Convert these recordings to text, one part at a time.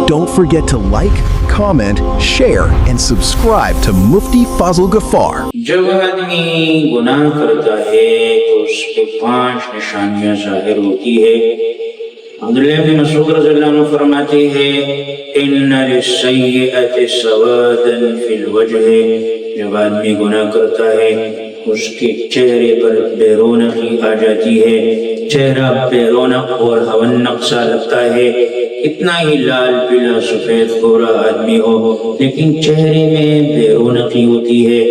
Don't forget to like, comment, share, and subscribe to Mufti Fazl Ghaffar. जब आदमी गुनाह करता है तो उसके 5 निशानियां जाहिर होती है। अब्दुल्लाह इब्न मसऊद रज़ियल्लाहु अन्हु फरमाते हैं इन्ना लिस्सय्यअति सवादन फिल वजह, जब आदमी गुनाह करता है उसके चेहरे पर बेरौनकी आ जाती है, चेहरा बेरौनक और हवन्नक सा लगता है। इतना ही लाल पीला सफेद गोरा आदमी हो लेकिन चेहरे में बेरौनकी होती है,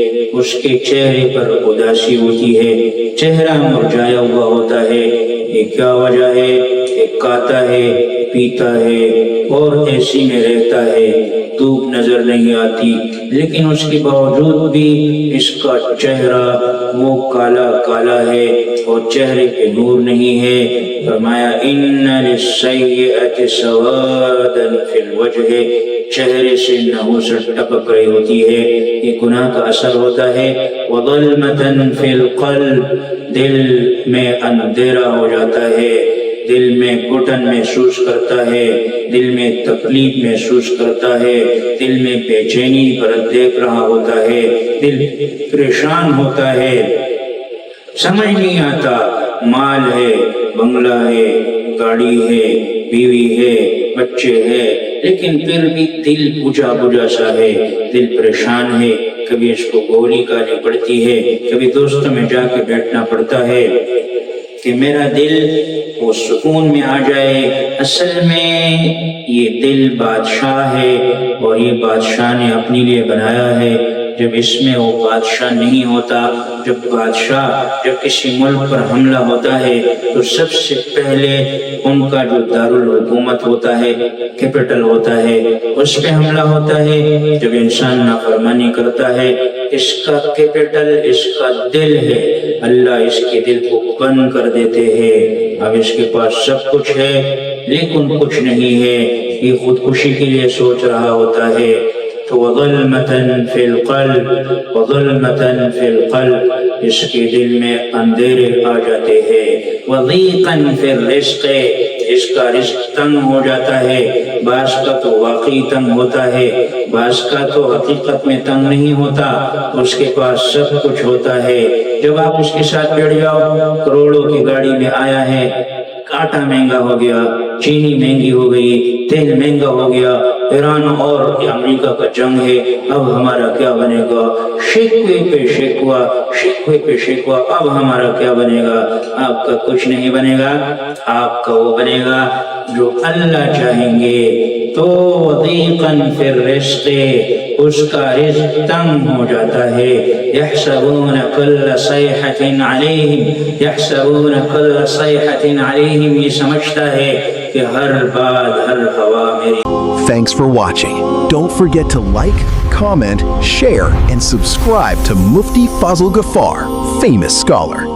उसके चेहरे पर उदासी होती है, चेहरा मुरझाया हुआ होता है। ये क्या वजह है? एक खाता है, पीता है और ऐसी में रहता है, धूप नजर नहीं आती, लेकिन उसके बावजूद भी इसका चेहरा वो काला काला है और चेहरे पे नूर नहीं है। फरमाया इन्ना लिस्सय्यअति सवादन फिल वजह, चेहरे से नहुसत टपक रही होती है, ये गुनाह का असर होता है। वज़ल्मतन फिल क़ल्ब, दिल में अंधेरा हो जाता है, दिल में घुटन महसूस करता है, दिल में तकलीफ महसूस करता है, दिल में बेचैनी भरत देख रहा होता है, दिल परेशान होता है, समझ नहीं आता। माल है, बंगला है, गाड़ी है, बीवी है, बच्चे हैं, लेकिन फिर भी दिल बुझा बुझा सा है, दिल परेशान है। कभी इसको गोली खानी पड़ती है, कभी दोस्तों में जाके बैठना पड़ता है कि मेरा दिल वो सुकून में आ जाए। असल में ये दिल बादशाह है और ये बादशाह ने अपने लिए बनाया है। जब इसमें वो बादशाह नहीं होता, जब किसी मुल्क पर हमला होता है तो सबसे पहले उनका जो दारुल हुकूमत होता है, कैपिटल होता है, उस पे हमला होता है। जब इंसान नाफरमानी करता है, इसका कैपिटल इसका दिल है, अल्लाह इसके दिल को बंद कर देते हैं। अब इसके पास सब कुछ है लेकिन कुछ नहीं है, ये खुदकुशी के लिए सोच रहा होता है। तो वज़ल्मतन फिल क़ल्ब, वज़ल्मतन फिल क़ल्ब, इसके दिल में अंधेरे आ जाते हैं। वज़ीक़न फिर रिज़्क़, इसका रिज़्क़ तंग हो जाता है। बास का तो वाकई तंग होता है, बास का तो हकीकत में तंग नहीं होता, उसके पास सब कुछ होता है। जब आप उसके साथ बैठ जाओ, करोड़ों की गाड़ी में आया है, आटा महंगा हो गया, चीनी महंगी हो गई, तेल महंगा हो गया, ईरान और अमेरिका का जंग है, अब हमारा क्या बनेगा? शिकवे पे शिकवा, शिकवे पे शिकवा, अब हमारा क्या बनेगा? आपका कुछ नहीं बनेगा, आपका वो बनेगा जो अल्लाह चाहेंगे। तो वज़ीक़न फिर रिज़्क़, उसका रिज़्क़ तंग हो जाता है। यहसबून कुल्ल सयहतिन अलैहिम, यहसबून कुल्ल सयहतिन अलैहिम, ये समझता है कि हर बात हर हवा मेरी। Thanks for watching. Don't forget to like, comment, share, and subscribe to Mufti Fazl Ghaffar, famous scholar.